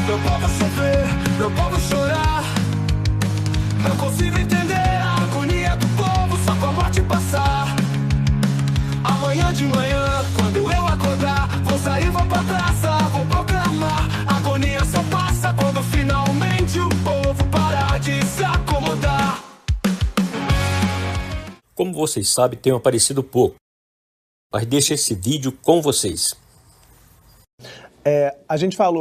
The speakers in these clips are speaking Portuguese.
Meu povo sofrer, meu povo chorar. Não consigo entender a agonia do povo só com a morte passar. Amanhã de manhã, quando eu acordar, vou sair, vou pra praça, vou proclamar. A agonia só passa quando finalmente o povo parar de se acomodar. Como vocês sabem, tenho aparecido pouco, mas deixo esse vídeo com vocês.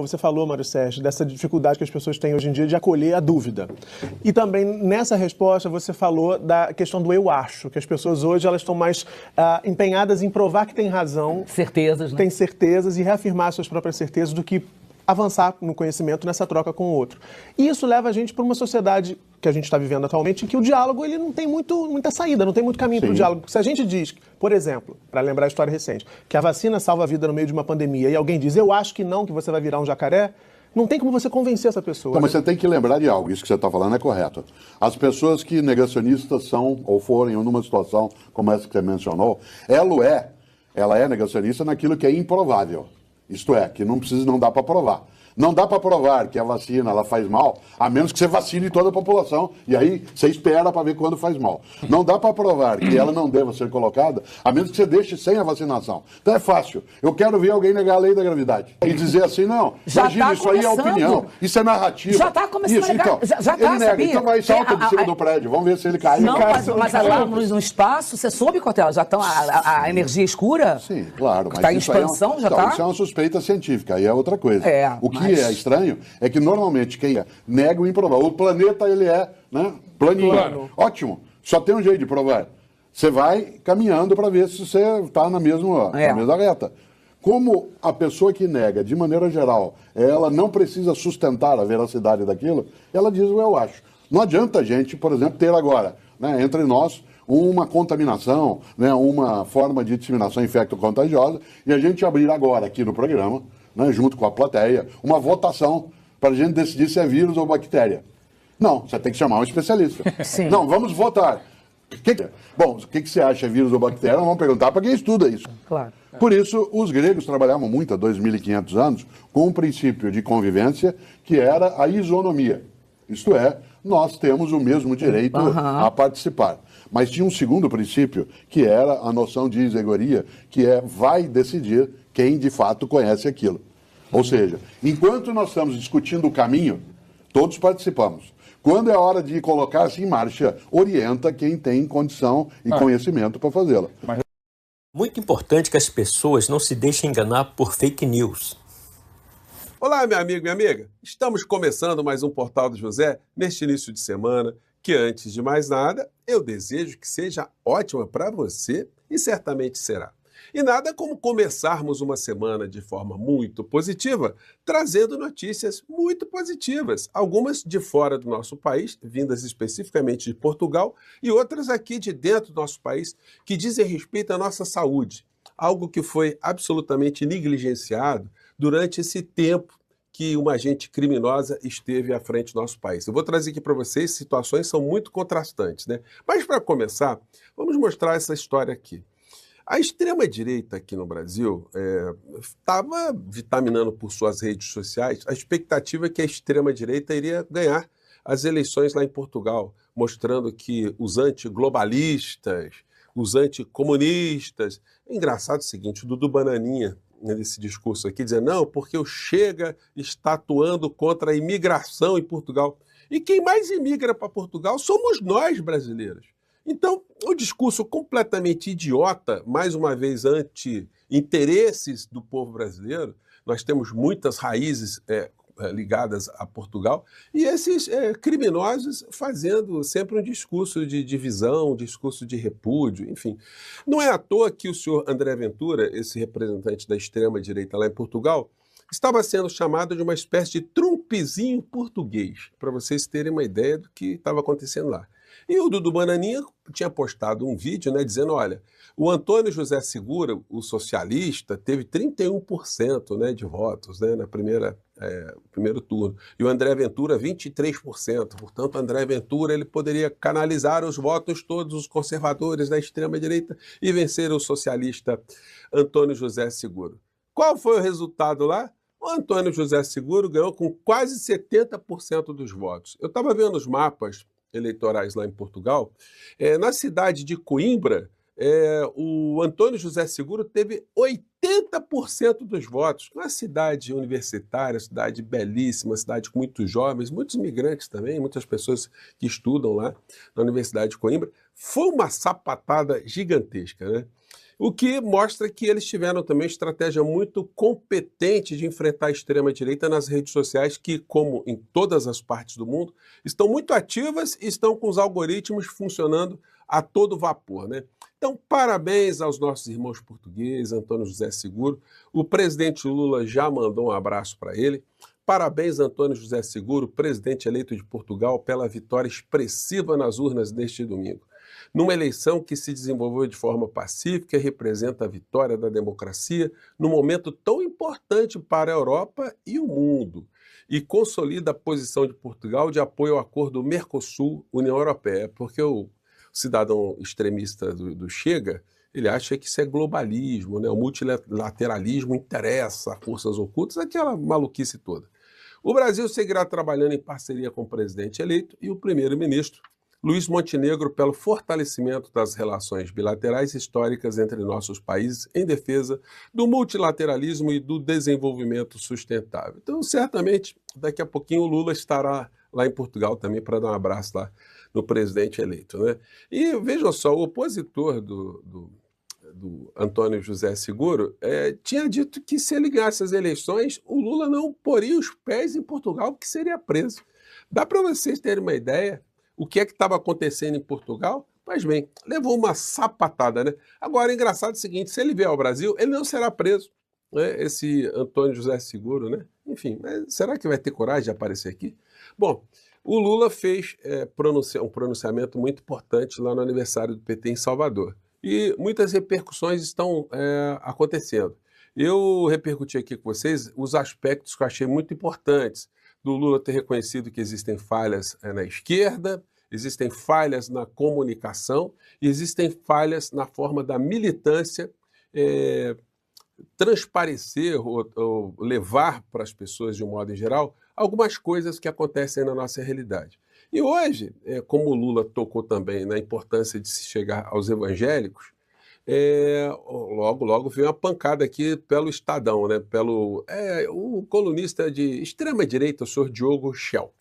Você falou, Mário Sérgio, dessa dificuldade que as pessoas têm hoje em dia de acolher a dúvida. E também nessa resposta você falou da questão do eu acho, que as pessoas hoje elas estão mais empenhadas em provar que têm razão. Certezas, né? Têm certezas e reafirmar suas próprias certezas do que avançar no conhecimento nessa troca com o outro. E isso leva a gente para uma sociedade que a gente está vivendo atualmente, em que o diálogo ele não tem muita saída, não tem muito caminho para o diálogo. Se a gente diz, por exemplo, para lembrar a história recente, que a vacina salva a vida no meio de uma pandemia e alguém diz, eu acho que não, que você vai virar um jacaré, não tem como você convencer essa pessoa. Então, mas você tem que lembrar de algo, isso que você está falando é correto. As pessoas que negacionistas são ou forem numa situação como essa que você mencionou, ela é negacionista naquilo que é improvável. Isto é, que não dá para provar. Não dá para provar que a vacina ela faz mal, a menos que você vacine toda a população, e aí você espera para ver quando faz mal. Não dá para provar que ela não deva ser colocada, a menos que você deixe sem a vacinação. Então é fácil. Eu quero ver alguém negar a lei da gravidade. E dizer assim, não, imagina, isso aí é opinião, isso é narrativa. Já está começando a negar. Então, ele nega, então vai salta de cima do prédio, vamos ver se ele cai. Não, mas lá no espaço, você soube, Cortella, já estão a energia escura? Sim, claro. Está em expansão, já está? Isso é uma suspeita científica, aí é outra coisa. O que é estranho é que normalmente quem nega o improvável. O planeta, ele é planinho. Plano. Ótimo. Só tem um jeito de provar. Você vai caminhando para ver se você está na mesma reta. Como a pessoa que nega, de maneira geral, ela não precisa sustentar a veracidade daquilo, ela diz o eu acho. Não adianta a gente, por exemplo, ter agora, entre nós, uma contaminação, uma forma de disseminação infecto-contagiosa, e a gente abrir agora aqui no programa, junto com a plateia, uma votação para a gente decidir se é vírus ou bactéria. Não, você tem que chamar um especialista. Sim. Não, vamos votar. Bom, o que você acha, vírus ou bactéria? Vamos perguntar para quem estuda isso. Claro. Por isso, os gregos trabalhavam muito há 2.500 anos com um princípio de convivência que era a isonomia. Isto é, nós temos o mesmo direito a participar. Mas tinha um segundo princípio, que era a noção de isegoria, que vai decidir quem de fato conhece aquilo. Ou seja, enquanto nós estamos discutindo o caminho, todos participamos. Quando é hora de colocar-se em marcha, orienta quem tem condição e conhecimento para fazê-la. Muito importante que as pessoas não se deixem enganar por fake news. Olá, meu amigo, minha amiga. Estamos começando mais um Portal do José neste início de semana, que antes de mais nada, eu desejo que seja ótima para você e certamente será. E nada como começarmos uma semana de forma muito positiva, trazendo notícias muito positivas, algumas de fora do nosso país, vindas especificamente de Portugal, e outras aqui de dentro do nosso país, que dizem respeito à nossa saúde, algo que foi absolutamente negligenciado durante esse tempo que uma agente criminosa esteve à frente do nosso país. Eu vou trazer aqui para vocês situações que são muito contrastantes, né? Mas para começar, vamos mostrar essa história aqui. A extrema-direita aqui no Brasil estava vitaminando por suas redes sociais a expectativa que a extrema-direita iria ganhar as eleições lá em Portugal, mostrando que os antiglobalistas, os anticomunistas... É engraçado o seguinte, o Dudu Bananinha, nesse discurso aqui, dizendo, não, porque o Chega está atuando contra a imigração em Portugal. E quem mais imigra para Portugal somos nós, brasileiros. Então, o discurso completamente idiota, mais uma vez anti-interesses do povo brasileiro, nós temos muitas raízes ligadas a Portugal, e esses criminosos fazendo sempre um discurso de divisão, um discurso de repúdio, enfim. Não é à toa que o senhor André Ventura, esse representante da extrema-direita lá em Portugal, estava sendo chamado de uma espécie de Trumpzinho português, para vocês terem uma ideia do que estava acontecendo lá. E o Dudu Bananinha tinha postado um vídeo, dizendo, olha, o Antônio José Segura, o socialista, teve 31% de votos na primeiro turno. E o André Ventura, 23%. Portanto, o André Ventura ele poderia canalizar os votos todos os conservadores da extrema-direita e vencer o socialista Antônio José Segura. Qual foi o resultado lá? O Antônio José Seguro ganhou com quase 70% dos votos. Eu estava vendo os mapas eleitorais lá em Portugal. Na cidade de Coimbra, o Antônio José Seguro teve 80% dos votos. Uma cidade universitária, cidade belíssima, cidade com muitos jovens, muitos imigrantes também, muitas pessoas que estudam lá na Universidade de Coimbra. Foi uma sapatada gigantesca, né? O que mostra que eles tiveram também estratégia muito competente de enfrentar a extrema-direita nas redes sociais, que, como em todas as partes do mundo, estão muito ativas e estão com os algoritmos funcionando a todo vapor, né? Então, parabéns aos nossos irmãos portugueses, Antônio José Seguro. O presidente Lula já mandou um abraço para ele. Parabéns, Antônio José Seguro, presidente eleito de Portugal, pela vitória expressiva nas urnas neste domingo. Numa eleição que se desenvolveu de forma pacífica e representa a vitória da democracia num momento tão importante para a Europa e o mundo, e consolida a posição de Portugal de apoio ao acordo Mercosul-União Europeia, porque o cidadão extremista do Chega, ele acha que isso é globalismo, né? O multilateralismo interessa a forças ocultas, aquela maluquice toda. O Brasil seguirá trabalhando em parceria com o presidente eleito e o primeiro-ministro Luiz Montenegro pelo fortalecimento das relações bilaterais históricas entre nossos países em defesa do multilateralismo e do desenvolvimento sustentável. Então, certamente, daqui a pouquinho o Lula estará lá em Portugal também para dar um abraço lá no presidente eleito, né? E vejam só, o opositor do Antônio José Seguro tinha dito que se ele ganhasse as eleições, o Lula não poria os pés em Portugal, porque seria preso. Dá para vocês terem uma ideia o que é que estava acontecendo em Portugal? Pois bem, levou uma sapatada, né? Agora, engraçado é o seguinte, se ele vier ao Brasil, ele não será preso, né? Esse Antônio José Seguro, né? Enfim, será que vai ter coragem de aparecer aqui? Bom, o Lula fez um pronunciamento muito importante lá no aniversário do PT em Salvador. E muitas repercussões estão acontecendo. Eu repercuti aqui com vocês os aspectos que eu achei muito importantes do Lula ter reconhecido que existem falhas na esquerda, existem falhas na comunicação e existem falhas na forma da militância transparecer ou levar para as pessoas, de um modo em geral, algumas coisas que acontecem na nossa realidade. E hoje, como o Lula tocou também na importância de se chegar aos evangélicos, logo veio uma pancada aqui pelo Estadão, né? O colunista de extrema-direita, o senhor Diogo Schelp.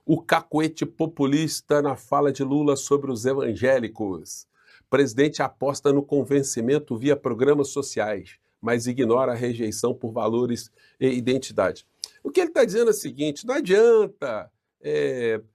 O cacuete populista na fala de Lula sobre os evangélicos. Presidente aposta no convencimento via programas sociais, mas ignora a rejeição por valores e identidade. O que ele está dizendo é o seguinte, não adianta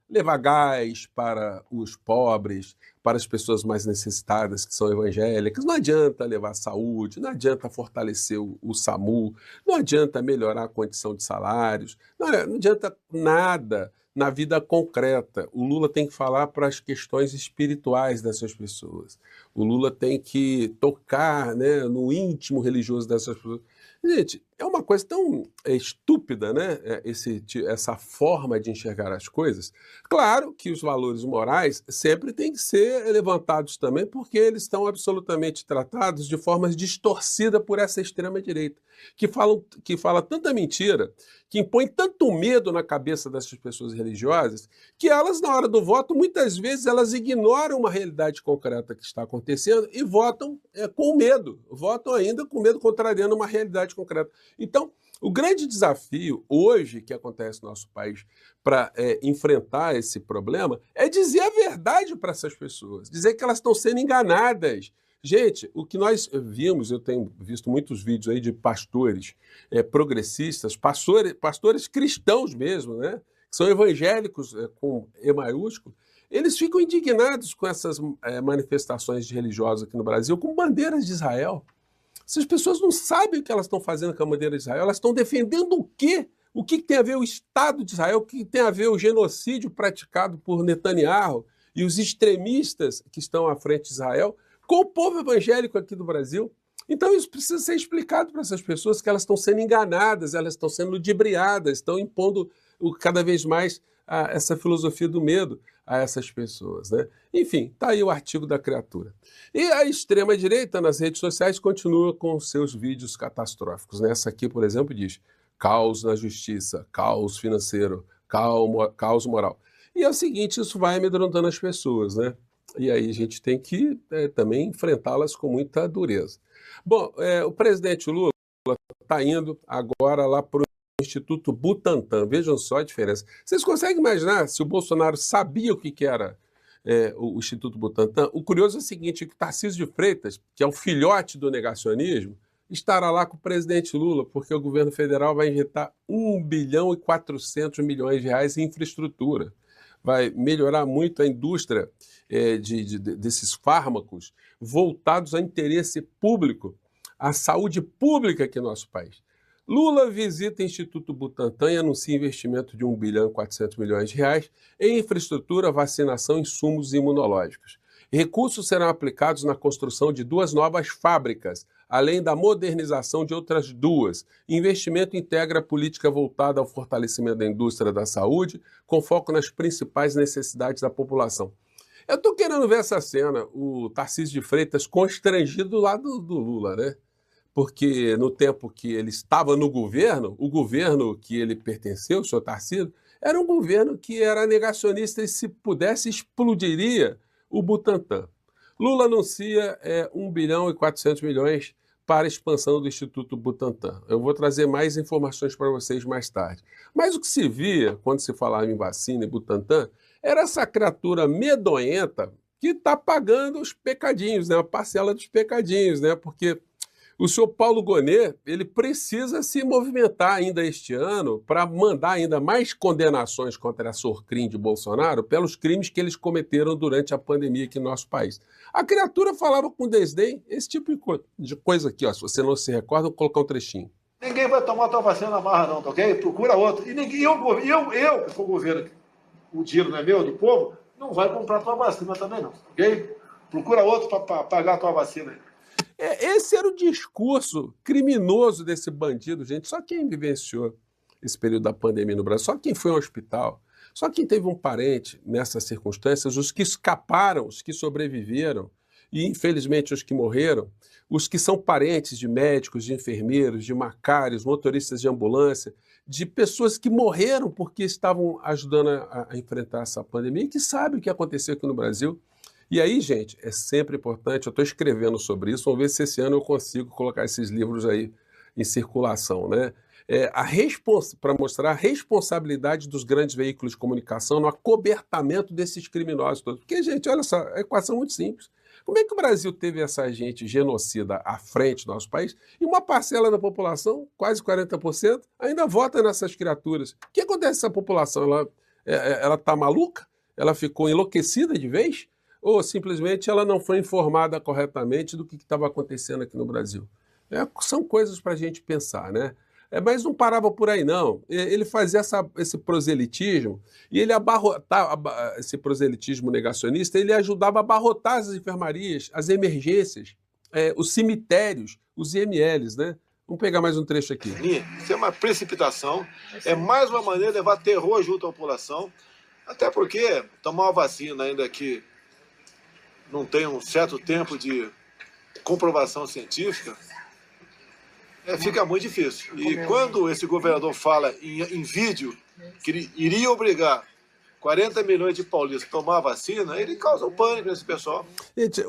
levar gás para os pobres, para as pessoas mais necessitadas que são evangélicas, não adianta levar saúde, não adianta fortalecer o SAMU, não adianta melhorar a condição de salários, não adianta nada na vida concreta. O Lula tem que falar para as questões espirituais dessas pessoas. O Lula tem que tocar, né, no íntimo religioso dessas pessoas. Gente, é uma coisa tão estúpida, né? Essa forma de enxergar as coisas. Claro que os valores morais sempre têm que ser levantados também, porque eles estão absolutamente tratados de forma distorcida por essa extrema-direita, que fala tanta mentira, que impõe tanto medo na cabeça dessas pessoas religiosas, que elas, na hora do voto, muitas vezes elas ignoram uma realidade concreta que está acontecendo e votam com medo, votam ainda com medo, contrariando uma realidade concreta. Então, o grande desafio hoje que acontece no nosso país para enfrentar esse problema é dizer a verdade para essas pessoas, dizer que elas estão sendo enganadas. Gente, o que nós vimos, eu tenho visto muitos vídeos aí de pastores progressistas, pastores cristãos mesmo, né? Que são evangélicos com E maiúsculo, eles ficam indignados com essas manifestações de religiosos aqui no Brasil, com bandeiras de Israel. Essas pessoas não sabem o que elas estão fazendo com a bandeira de Israel, elas estão defendendo o quê? O que tem a ver o Estado de Israel, o que tem a ver o genocídio praticado por Netanyahu e os extremistas que estão à frente de Israel com o povo evangélico aqui do Brasil. Então isso precisa ser explicado para essas pessoas, que elas estão sendo enganadas, elas estão sendo ludibriadas, estão impondo cada vez mais essa filosofia do medo a essas pessoas, né? Enfim, está aí o artigo da criatura. E a extrema-direita nas redes sociais continua com seus vídeos catastróficos. Essa aqui, por exemplo, diz: caos na justiça, caos financeiro, caos moral. E é o seguinte, isso vai amedrontando as pessoas, né? E aí a gente tem que também enfrentá-las com muita dureza. Bom, o presidente Lula está indo agora lá para o Instituto Butantan. Vejam só a diferença. Vocês conseguem imaginar se o Bolsonaro sabia o que era o Instituto Butantan? O curioso é o seguinte, que Tarcísio de Freitas, que é o filhote do negacionismo, estará lá com o presidente Lula, porque o governo federal vai injetar 1 bilhão e 400 milhões de reais em infraestrutura. Vai melhorar muito a indústria desses fármacos voltados ao interesse público, à saúde pública aqui no nosso país. Lula visita o Instituto Butantan e anuncia investimento de 1 bilhão e 400 milhões de reais em infraestrutura, vacinação e insumos imunológicos. Recursos serão aplicados na construção de 2 novas fábricas, além da modernização de outras 2. Investimento integra a política voltada ao fortalecimento da indústria da saúde, com foco nas principais necessidades da população. Eu estou querendo ver essa cena, o Tarcísio de Freitas constrangido do lado do Lula, né? Porque no tempo que ele estava no governo, o governo que ele pertenceu, o senhor Tarcísio, era um governo que era negacionista e, se pudesse, explodiria o Butantan. Lula anuncia 1 bilhão e 400 milhões para a expansão do Instituto Butantan. Eu vou trazer mais informações para vocês mais tarde. Mas o que se via, quando se falava em vacina e Butantan, era essa criatura medonhenta que está pagando os pecadinhos, né? A parcela dos pecadinhos, né? Porque o senhor Paulo Gonet, ele precisa se movimentar ainda este ano para mandar ainda mais condenações contra a Sorcrim de Bolsonaro pelos crimes que eles cometeram durante a pandemia aqui no nosso país. A criatura falava com desdém esse tipo de coisa aqui, ó. Se você não se recorda, eu vou colocar um trechinho. Ninguém vai tomar tua vacina na marra não, tá ok? Procura outro. E ninguém, eu que sou o governo, o dinheiro não é meu, do povo, não vai comprar tua vacina também não, ok? Procura outro para pagar a tua vacina aí. Esse era o discurso criminoso desse bandido, gente. Só quem vivenciou esse período da pandemia no Brasil, só quem foi ao hospital, só quem teve um parente nessas circunstâncias, os que escaparam, os que sobreviveram e, infelizmente, os que morreram, os que são parentes de médicos, de enfermeiros, de macários, motoristas de ambulância, de pessoas que morreram porque estavam ajudando a enfrentar essa pandemia e que sabem o que aconteceu aqui no Brasil. E aí, gente, é sempre importante, eu estou escrevendo sobre isso, vamos ver se esse ano eu consigo colocar esses livros aí em circulação, né? Para mostrar a responsabilidade dos grandes veículos de comunicação no acobertamento desses criminosos todos. Porque, gente, olha só, a equação é muito simples. Como é que o Brasil teve essa gente genocida à frente do nosso país e uma parcela da população, quase 40%, ainda vota nessas criaturas? O que acontece com essa população? Ela está maluca? Ela ficou enlouquecida de vez? Ou simplesmente ela não foi informada corretamente do que estava acontecendo aqui no Brasil? São coisas para a gente pensar, né? Mas não parava por aí, não. Ele fazia esse proselitismo e ele abarrotava, esse proselitismo negacionista, ele ajudava a abarrotar as enfermarias, as emergências, os cemitérios, os IMLs, né? Vamos pegar mais um trecho aqui. Isso é uma precipitação, é mais uma maneira de levar terror junto à população, até porque tomar uma vacina ainda que não tem um certo tempo de comprovação científica, fica muito difícil. E quando esse governador fala em vídeo que ele iria obrigar 40 milhões de paulistas a tomar a vacina, ele causa um pânico nesse pessoal. Gente,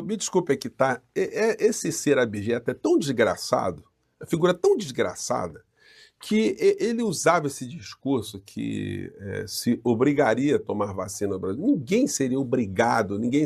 me desculpe aqui, tá? Esse ser abjeto é tão desgraçado, a figura tão desgraçada, que ele usava esse discurso que se obrigaria a tomar vacina no Brasil. Ninguém seria obrigado, ninguém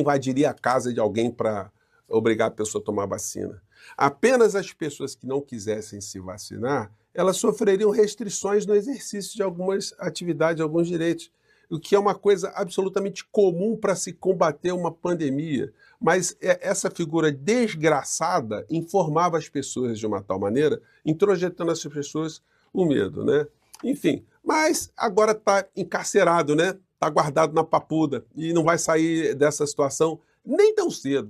invadiria a casa de alguém para obrigar a pessoa a tomar vacina. Apenas as pessoas que não quisessem se vacinar, elas sofreriam restrições no exercício de algumas atividades, alguns direitos, o que é uma coisa absolutamente comum para se combater uma pandemia. Mas essa figura desgraçada informava as pessoas de uma tal maneira, introjetando essas pessoas o medo, né? Enfim, mas agora está encarcerado, né? Está guardado na papuda e não vai sair dessa situação nem tão cedo.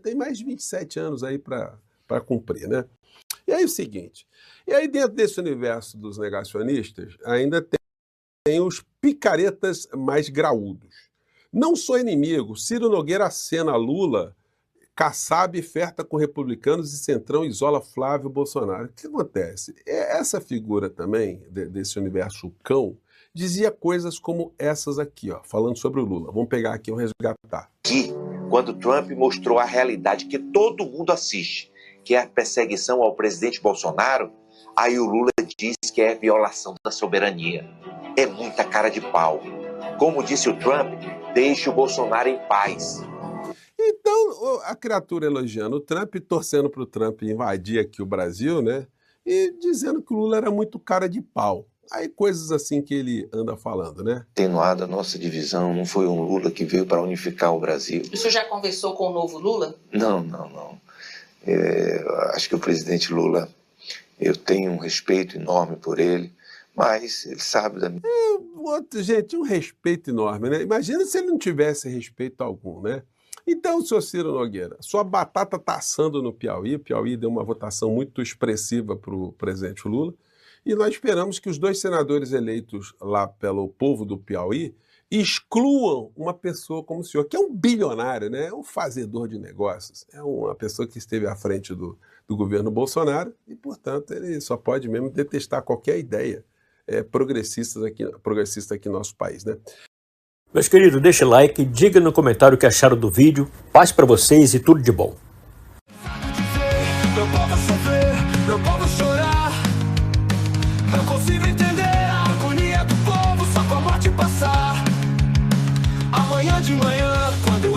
Tem mais de 27 anos aí para cumprir, né? E aí o seguinte, e aí dentro desse universo dos negacionistas, ainda tem os picaretas mais graúdos. Não sou inimigo, Ciro Nogueira acena Lula Kassab ferta com republicanos e Centrão isola Flávio Bolsonaro. O que acontece? Essa figura também, desse universo cão, dizia coisas como essas aqui, ó, falando sobre o Lula. Vamos pegar aqui um resgatar. Aqui, quando Trump mostrou a realidade que todo mundo assiste, que é a perseguição ao presidente Bolsonaro, aí o Lula diz que é violação da soberania. É muita cara de pau. Como disse o Trump, deixe o Bolsonaro em paz. Então, a criatura elogiando o Trump, torcendo para o Trump invadir aqui o Brasil, né? E dizendo que o Lula era muito cara de pau. Aí coisas assim que ele anda falando, né? Atenuada a nossa divisão, não foi um Lula que veio para unificar o Brasil. O senhor já conversou com o novo Lula? Não. Acho que o presidente Lula, eu tenho um respeito enorme por ele, mas ele sabe da minha... Gente, um respeito enorme, né? Imagina se ele não tivesse respeito algum, né? Então, senhor Ciro Nogueira, sua batata está assando no Piauí. O Piauí deu uma votação muito expressiva para o presidente Lula. E nós esperamos que os 2 senadores eleitos lá pelo povo do Piauí excluam uma pessoa como o senhor, que é um bilionário, né? É um fazedor de negócios. É uma pessoa que esteve à frente do governo Bolsonaro e, portanto, ele só pode mesmo detestar qualquer ideia progressista aqui no nosso país, né? Meus queridos, deixe like, diga no comentário o que acharam do vídeo. Paz pra vocês e tudo de bom. Meu povo sofrer, meu povo chorar. Não consigo entender a agonia do povo só com a morte passar. Amanhã de manhã, quando